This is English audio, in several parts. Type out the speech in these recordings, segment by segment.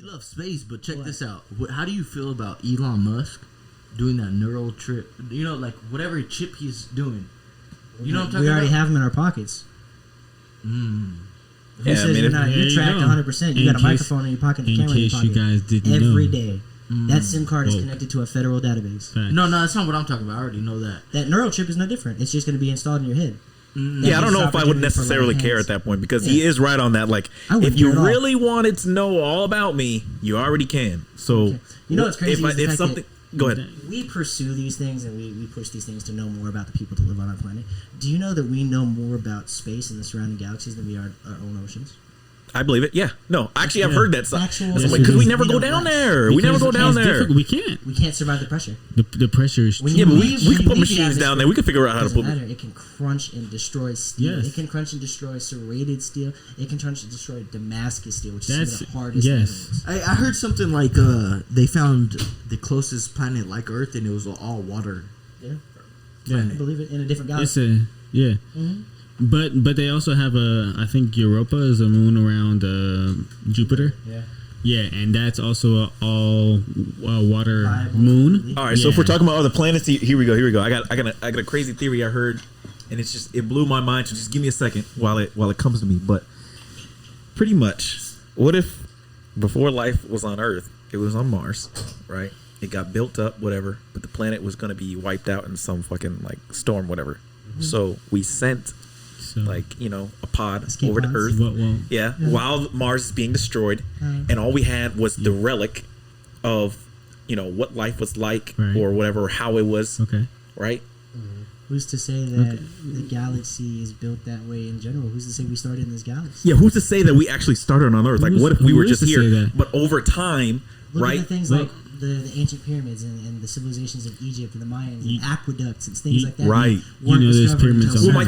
You love space, but check this out. How do you feel about Elon Musk doing that neural trip? You know, like whatever chip he's doing. You know what I'm talking about? We already have them in our pockets. Who says you're tracked 100%? You got a microphone in your pocket, a camera in your pocket. In case you guys didn't every know. day. That SIM card is connected to a federal database. Facts. No, that's not what I'm talking about. I already know that. That neural chip is no different. It's just going to be installed in your head. Yeah, I don't know if I would necessarily care at that point because he is right on that. Like, if you really wanted to know all about me, you already can. So, you know what's crazy? If something, go ahead. We pursue these things and we push these things to know more about the people that live on our planet. Do you know that we know more about space and the surrounding galaxies than we are our own oceans? I believe it. Yeah. No, actually, I've heard that stuff. Because we never go down there. We never go down there. We can't. We can't survive the pressure. The pressure is. Yeah, but we can put machines down there. We can figure out how to put. It can crunch and destroy steel. Yes. It can crunch and destroy serrated steel. It can crunch and destroy Damascus steel, which is some of the hardest minerals. I heard something like they found the closest planet like Earth, and it was all water. Yeah. I believe it, in a different galaxy. Mm-hmm. But they also have I think Europa is a moon around Jupiter. Yeah. Yeah, and that's also a all water moon. All right, so if we're talking about other planets, here we go. I got a crazy theory I heard, and it blew my mind. So just give me a second while it comes to me. But pretty much, what if before life was on Earth, it was on Mars, right? It got built up, whatever, but the planet was going to be wiped out in some fucking like storm, whatever. Mm-hmm. So we sent a pod over to Earth. While Mars is being destroyed, and all we had was the relic of what life was like or whatever, how it was. Okay. Right. Who's to say that the galaxy is built that way in general? Who's to say we started in this galaxy? Yeah, who's to say that we actually started on Earth? Like, what if we were just here, but over time, Look at things like the ancient pyramids and the civilizations of Egypt and the Mayans and aqueducts and things like that. Right. There's pyramids. Well, my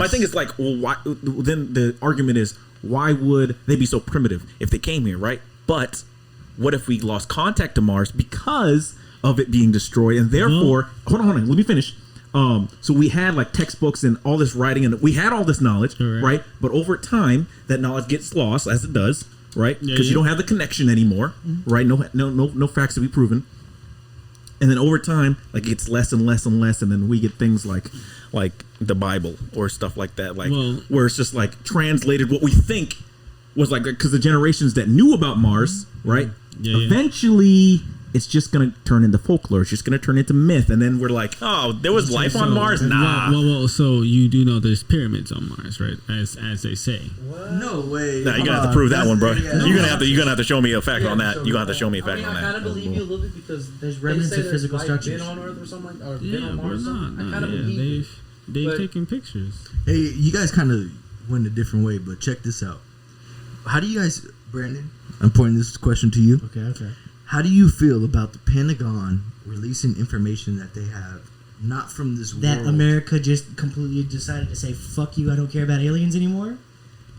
thing is like, well, why? Then the argument is, why would they be so primitive if they came here, right? But what if we lost contact to Mars because of it being destroyed, and therefore, hold on, let me finish. So we had like textbooks and all this writing, and we had all this knowledge, right? But over time, that knowledge gets lost, as it does. Right, because you don't have the connection anymore, right? No facts to be proven, and then over time, like it gets less and less and less, and then we get things like the Bible or stuff like that, where it's just like translated what we think was like, because the generations that knew about Mars, right? Eventually, it's just gonna turn into folklore. It's just gonna turn into myth, and then we're like, oh, there was life on Mars. Nah. Well. So you do know there's pyramids on Mars, right? As they say. What? No way. Nah, you're gonna have to prove that one, bro. You're gonna have to show me a fact on that. You're gonna have to show me a fact on that. I kind of believe you a little bit because there's remnants of physical structures. Been on Earth or something like, or been on Mars. I kind of believe they've taken pictures. Hey, you guys kind of went a different way, but check this out. How do you guys, Brandon? I'm pointing this question to you. Okay. How do you feel about the Pentagon releasing information that they have not from this world? That America just completely decided to say, fuck you, I don't care about aliens anymore?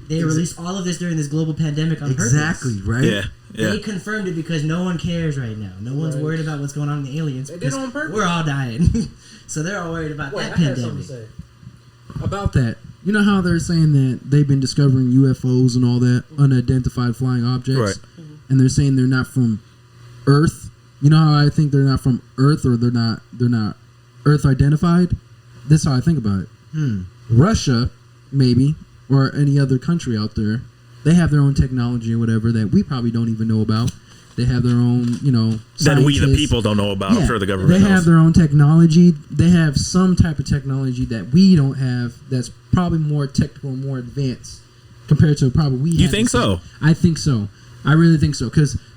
They released all of this during this global pandemic on purpose. Exactly, right? Yeah. They confirmed it because no one cares right now. No one's worried about what's going on with the aliens. They did it on purpose. We're all dying. So they're all worried about that pandemic. About that. You know how they're saying that they've been discovering UFOs and all that, unidentified flying objects? Right. And they're saying they're not from Earth. You know how I think they're not from Earth, or they're not Earth identified? That's how I think about it. Russia, maybe, or any other country out there, they have their own technology or whatever that we probably don't even know about. They have their own, that we the people don't know about. I'm sure the government knows. Have their own technology. They have some type of technology that we don't have that's probably more technical and more advanced compared to probably we have. You think so? I think so. I really think so.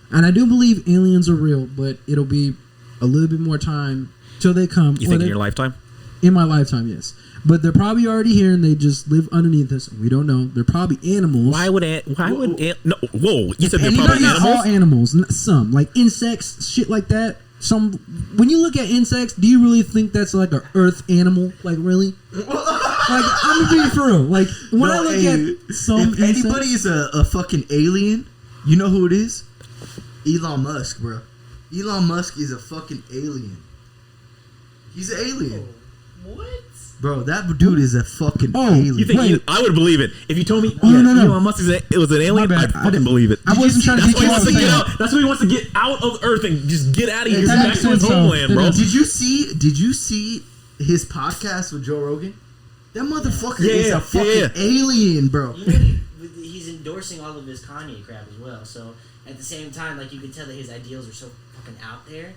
And I do believe aliens are real, but it'll be a little bit more time till they come. You think in your lifetime? In my lifetime, yes. But they're probably already here, and they just live underneath us. We don't know. They're probably animals. Why would no? Whoa! You said they're probably not animals. All animals. Some like insects, shit like that. Some. When you look at insects, do you really think that's like an Earth animal? Like really? Like I'm gonna be for real. Like when I look at some. If anybody is a fucking alien, you know who it is? Elon Musk, bro. Elon Musk is a fucking alien. He's an alien. What? Bro, that dude is a fucking Oh, alien. You think Wait. I would believe it if you told me? Oh, no. Elon Musk is it was an alien. My I'd bad. I fucking didn't- believe it. I wasn't trying to That's get why he you wants to off get the- out. That's why he wants to get out of Earth and just get out of here. That Back makes to his sense, though. homeland, bro. It does. Did you see his podcast with Joe Rogan? That motherfucker Yeah, is yeah, a fucking yeah. alien, bro. You know, he's endorsing all of his Kanye crap as well. So at the same time, like you can tell that his ideals are so fucking out there.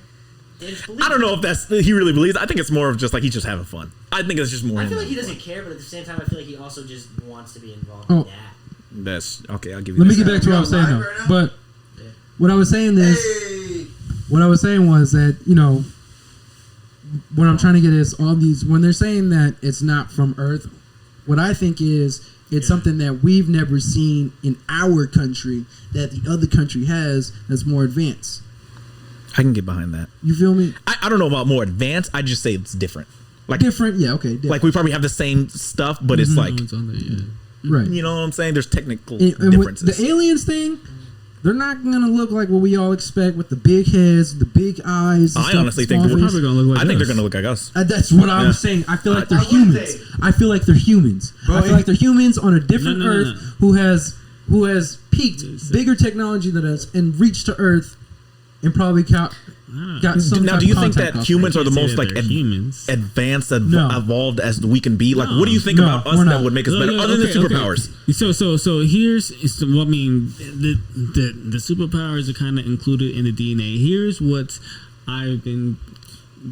I don't know if that's he really believes. I think it's more of just like he's just having fun. I think it's just more. I him feel like he having doesn't care, but at the same time, I feel like he also just wants to be involved Oh. in that. fun. That's okay. I'll give you. Let me that. get back to what I was saying live though. right now? But what I was saying is, what I was saying was that what I'm trying to get is all these when they're saying that it's not from Earth. What I think is it's something that we've never seen in our country that the other country has that's more advanced. I can get behind that. You feel me? I don't know about more advanced. I just say it's different. Like Different, yeah, okay. Different. like we probably have the same stuff, but it's like It's on there, yeah. right. you know what I'm saying. There's technical And with differences. the aliens thing, they're not gonna look like what we all expect with the big heads, the big eyes. the I stuff, honestly the think small they're face. Probably gonna look like I think they're us. gonna look like us. That's what I Yeah. was saying. I feel like they're Why would humans. they? I feel like they're humans. Bro, I feel like they're humans on a different No, no, no, Earth no. who has peaked bigger technology than us and reached to Earth and probably got some. Now, type do you of think contact that off humans it. are the Say most that like they're humans. advanced, No. evolved as we can be? Like, No. what do you think No, about us we're that not. would make us better, other than superpowers? So here's well, I mean the superpowers are kind of included in the DNA. Here's what I've been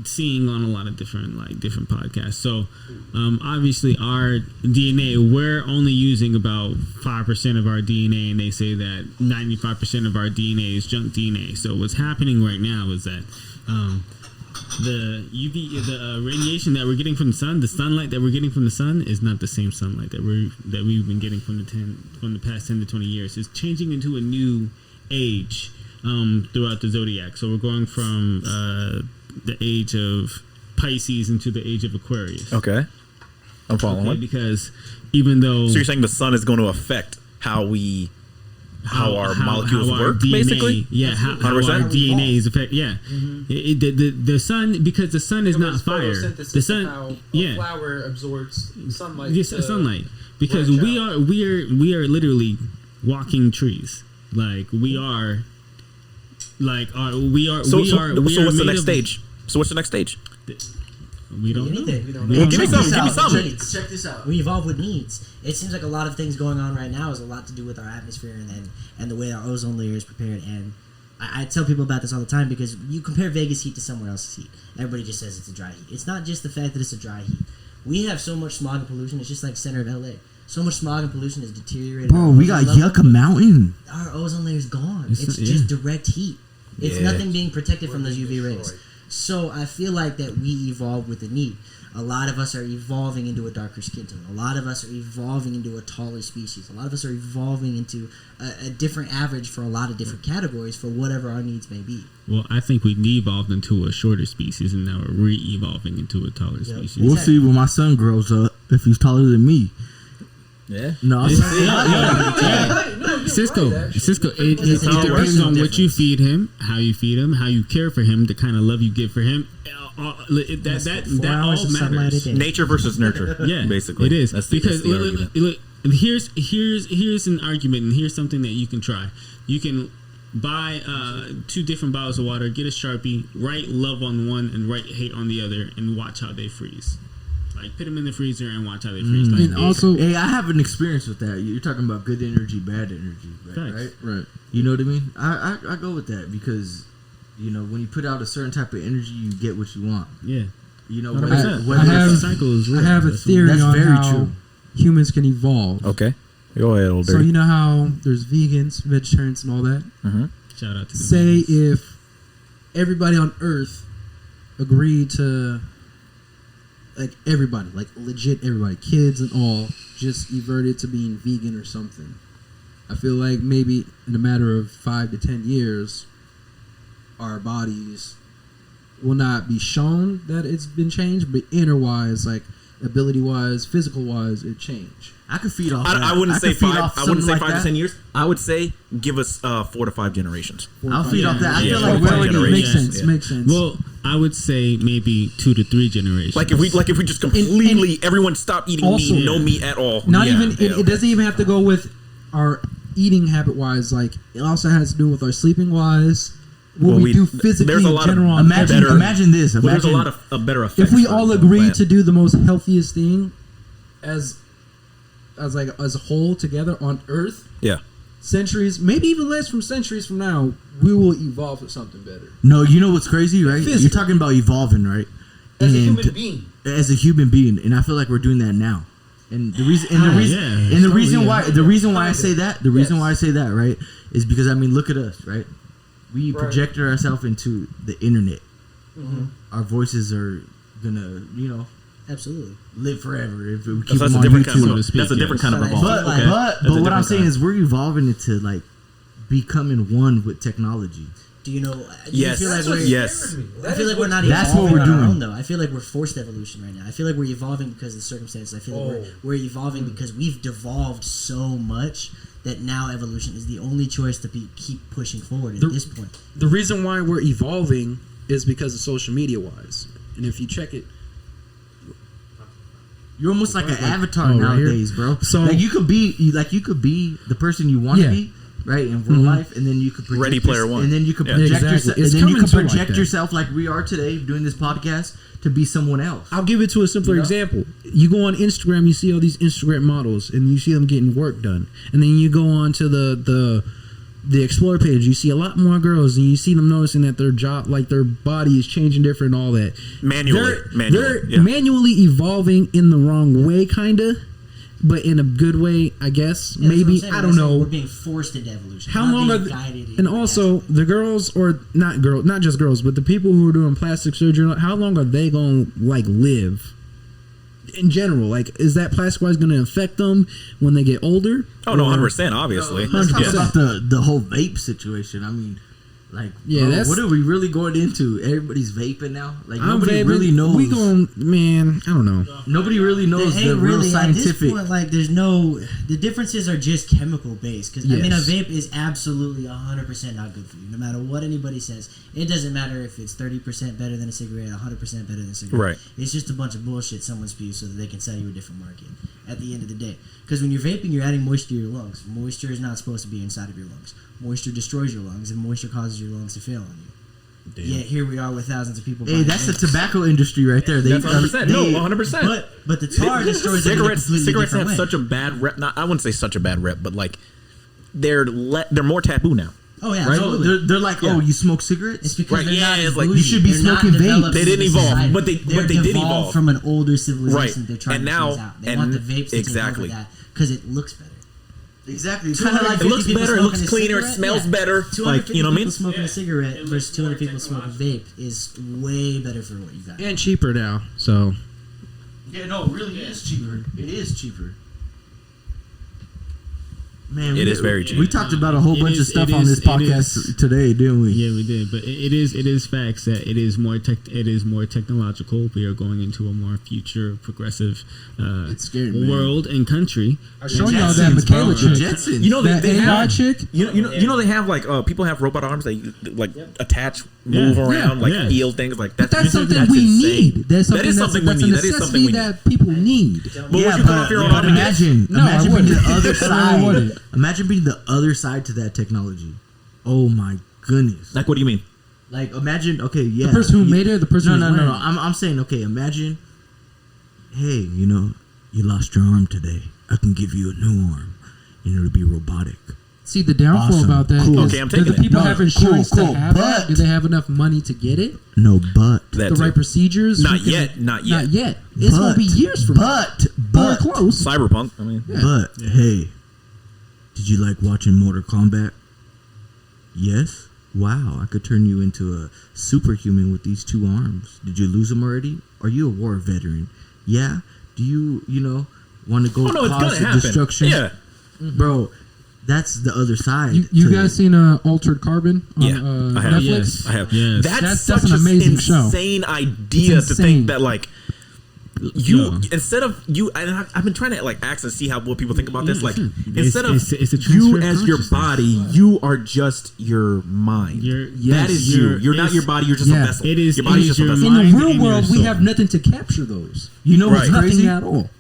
seeing on a lot of different podcasts. So obviously our DNA, we're only using about 5% of our DNA, and they say that 95% of our DNA is junk DNA. So what's happening right now is that the radiation that we're getting from the sunlight that we're getting from the sun is not the same sunlight that we've been getting from the past 10 to 20 years. It's changing into a new age throughout the zodiac. So we're going from the age of Pisces into the age of Aquarius. Okay, I'm following. Okay, because even though So you're saying the sun is going to affect how our molecules our work, DNA, basically? yeah, how our 100%? DNA is affected. Yeah, the sun, because the sun is It not was fire. photosynthesis The sun, of how yeah, a flower absorbs sunlight. yes, to sunlight. Because branch we out. are literally walking trees. Like we are. Like we are. So we are. We what's are the made next of- stage? So what's the next stage? We don't know. Anything. We don't We know. don't Give me know. some. Give me some. Check this out. We evolve with needs. It seems like a lot of things going on right now is a lot to do with our atmosphere and the way our ozone layer is prepared. And I tell people about this all the time because you compare Vegas heat to somewhere else's heat. Everybody just says it's a dry heat. It's not just the fact that it's a dry heat. We have so much smog and pollution. It's just like center of LA. So much smog and pollution is deteriorated. Bro, our we got ozone level. Yucca Mountain. Our ozone layer is gone. It's It's not- just yeah. direct heat. It's Yeah. nothing being protected from We're those being UV rays. destroyed. So I feel like that we evolved with the need. A lot of us are evolving into a darker skin tone. A lot of us are evolving into a taller species. A lot of us are evolving into a different average for a lot of different categories for whatever our needs may be. Well, I think we evolved into a shorter species, and now we're re-evolving into a taller Yeah. species. We'll see when my son grows up if he's taller than me. Yeah. No, I'm Cisco, it It's depends generational on what you difference. feed him, how you feed him, how you care for him, the kind of love you give for him. That 4 hours all of sunlight a matters. day. Nature versus nurture. Yeah, basically, it is That's because the argument. look, here's an argument, and here's something that you can try. You can buy 2 different bottles of water, get a Sharpie, write love on one and write hate on the other, and watch how they freeze. Like put them in the freezer and watch how they freeze. Like, And also, Hey, I have an experience with that. You're talking about good energy, bad energy, right? Facts. right. You know what I mean? I go with that because, you know, when you put out a certain type of energy, you get what you want. yeah, You know, 100%. whether I have- it's- cycle is real. I have a That's theory That's on very how true. humans can evolve. Okay, go ahead, old So dirty. you know how there's vegans, vegetarians, and all that. Shout out to the Say vegans. if everybody on Earth agreed to, like everybody, like legit everybody, kids and all, just everted to being vegan or something. I feel like maybe in a matter of 5 to 10 years, our bodies will not be shown that it's been changed, but inner wise, like ability wise, physical wise, it changed. I could feed off that. I wouldn't say could feed 5. off I wouldn't say something 5 like to 10 that. years. I would say give us 4 to 5 generations. I'll feed off that. I Yeah, feel four like to we're five already generations. Makes sense. Yeah. Makes sense. Well, I would say maybe 2 to 3 generations. Like if we just completely everyone stop eating also, meat, no meat at all. Not even it doesn't even have to go with our eating habit wise. Like it also has to do with our sleeping wise. What we do physically there's a lot in general. of Imagine this. Well, there's a lot of better effects. If we all agree plant. to do the most healthiest thing, as a whole together on Earth, yeah. centuries, maybe even less from centuries from now, we will evolve to something better. No, you know what's crazy, right? Physically. You're talking about evolving, right? As a human being. As a human being, and I feel like we're doing that now. And the reason why I say that, right, is because I mean, look at us, right? We projected ourselves into the internet. Mm-hmm. Our voices are gonna, absolutely live forever if we keep that's them a on different YouTube. kind of, that's a different kind of evolve. But what I'm saying is we're evolving into like becoming one with technology. Do you know? Yes. I feel like we're not That's evolving what we're on our doing. own, though. I feel like we're forced evolution right now. I feel like we're evolving because of the circumstances. I feel like we're evolving because we've devolved so much that now evolution is the only choice to keep pushing forward at this point. The reason why we're evolving is because of social media wise. And if you check it, you're almost like an avatar nowadays, bro. So you could be the person you want to be, right, in real life, and then you could project Ready Player One, and then you could project yourself like we are today doing this podcast to be someone else. I'll give it to a simpler example. You go on Instagram, you see all these Instagram models, and you see them getting work done, and then you go on to the Explore page, you see a lot more girls, and you see them noticing that their body is changing different and all that. They're manually evolving in the wrong way, kinda, but in a good way, I guess. Yeah, maybe I don't know. We're being forced into evolution. How long are and also the girls, or not just girls, but the people who are doing plastic surgery, how long are they going to live? In general, is that plastic wise going to affect them when they get older? Oh no, 100%, obviously. Let's talk about the whole vape situation. I mean, what are we really going into? Everybody's vaping now. Nobody really knows. I don't know. Nobody really knows the real scientific. At this point, there's no. The differences are just chemical based. Because I mean, a vape is absolutely 100% not good for you. No matter what anybody says, it doesn't matter if it's 30% better than a cigarette, 100% better than a cigarette. Right. It's just a bunch of bullshit someone spews so that they can sell you a different market. At the end of the day, because when you're vaping, you're adding moisture to your lungs. Moisture is not supposed to be inside of your lungs. Moisture destroys your lungs, and moisture causes your lungs to fail on you. Damn. Yet here we are with thousands of people. Hey, that's the tobacco industry right there. That's 100%. No, 100%. But the tar destroys cigarettes have such a bad rep. I wouldn't say such a bad rep, but they're more taboo now. Oh yeah, right? absolutely. They're like, oh, you smoke cigarettes? It's because they're not as you should be smoking vape. They didn't evolve, but they did evolve from an older civilization. Right. They're trying to phase out. They want the vapes to take over that because it looks better. Exactly. It's kind of like it looks better, it looks cleaner, it smells better. 250 people smoking a cigarette versus 200 people smoking vape is way better for what you got. And cheaper now, so. Yeah, no, it really is cheaper. It is cheaper. Man, it is very cheap. We talked about a whole bunch of stuff on this podcast today, didn't we? Yeah, we did. But it is facts that it is more technological. We are going into a more future progressive world and country. I showed y'all that Michaela chick. Jetsons. You know they AI have chick. You know they have people have robot arms that attach, move around, feel things like that. But that's something we need. That's that is something we need. That is something we need. That people need. But would you cut off your own arm? Imagine being the other side. Imagine being the other side to that technology. Oh my goodness! What do you mean? Imagine. Okay, yeah. The person who made it. The person. No. I'm saying. Okay, imagine. Hey, you lost your arm today. I can give you a new arm, and it'll be robotic. See, the downfall about that is, okay, I'm taking do the people have insurance to have but, that? Do they have enough money to get it? No, but the right procedures? Not yet. It's going to be years from now. But we're close. Cyberpunk. I mean, but hey, did you like watching Mortal Kombat? Yes. Wow, I could turn you into a superhuman with these 2 arms. Did you lose them already? Are you a war veteran? Yeah. Do you want to go cause the destruction? Yeah, bro. That's the other side. You guys seen Altered Carbon on I have. Netflix? Yes, I have. Yes. That's an amazing show. Insane idea to think that instead of you, and I've been trying to like ask and see what people think about this. Like it's instead of it's a you transfer of as your consciousness. body, you are just your mind. That is you. You're not your body. You're just a vessel. It is. Your body's just a your vessel. In the mind real and your world, we soul. have nothing to capture those. You know what's Right. crazy? Nothing at all.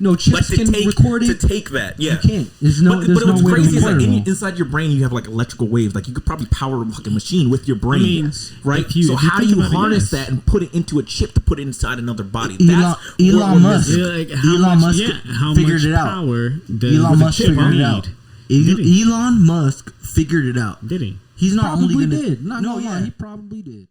No Like chips to can take record to it. take that. Yeah. You can't. There's no. But There's no what's way to crazy is record like it all. inside your brain you have like electrical waves. Like you could probably power a fucking machine with your brain, mean, right? if you So how do think you about it, harness yes. that and put it into a chip to put it inside another body? Elon- That's Elon what we're Musk. missing. Yeah, like how Elon much, Musk how figured much it out. power does Elon the Musk chip figured it need? out. Did he? Elon Musk figured it out. Did he? He's not Probably only gonna did. Not no, gonna lie, yeah. he probably did.